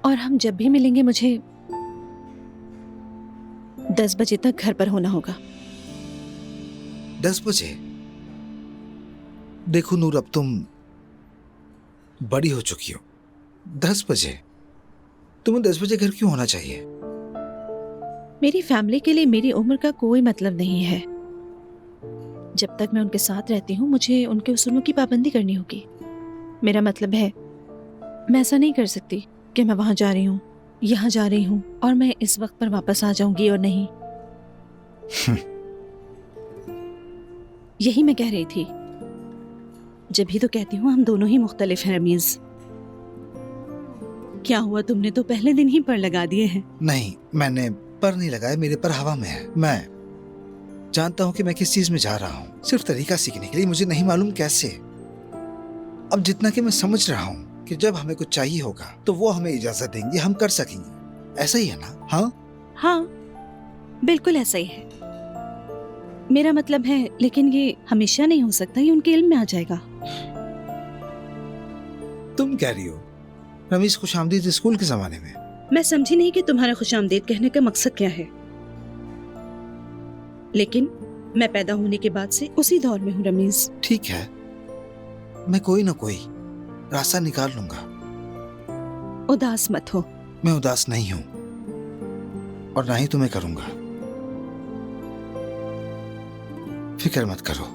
और हम जब भी मिलेंगे मुझे 10 बजे तक घर पर होना होगा। 10 बजे? देखो नूर, अब तुम बड़ी हो चुकी हो। 10 बजे? तुम्हें 10 बजे घर क्यों होना चाहिए? मेरी फैमिली के लिए मेरी उम्र का कोई मतलब नहीं है। जब तक मैं उनके साथ रहती हूँ मुझे उनके उसूलों की पाबंदी करनी होगी। मेरा मतलब है मैं ऐसा नहीं कर सकती कि मैं वहां जा रही हूँ, यहाँ जा रही हूँ और मैं इस वक्त पर वापस आ जाऊंगी और नहीं। यही मैं कह रही थी। जब भी तो कहती हूँ हम दोनों ही मुख्तलिफ हैं रमीज। क्या हुआ, तुमने तो पहले दिन ही पर लगा दिए हैं। नहीं, मैंने पर नहीं लगाया, मेरे पर हवा में है। मैं जानता हूं कि मैं किस चीज में जा रहा हूं, सिर्फ तरीका सीखने के लिए। मुझे नहीं मालूम कैसे। अब जितना कि मैं समझ रहा हूं कि जब हमें कुछ चाहिए होगा तो वो हमें इजाजत देंगे, हम कर सकेंगे। ऐसा ही है ना? हाँ हाँ, बिल्कुल ऐसा ही है। मेरा मतलब है, लेकिन ये हमेशा नहीं हो सकता, ये उनके इल्म में आ जाएगा। तुम कह रही हो रमीज खुशामदीद स्कूल के जमाने में? मैं समझी नहीं कि तुम्हारा खुशामदीद कहने का मकसद क्या है, लेकिन मैं पैदा होने के बाद से उसी दौर में हूँ रमीज। ठीक है, मैं कोई ना कोई रास्ता निकाल लूंगा। उदास मत हो। मैं उदास नहीं हूं और ना ही तुम्हें करूंगा। फिक्र मत करो।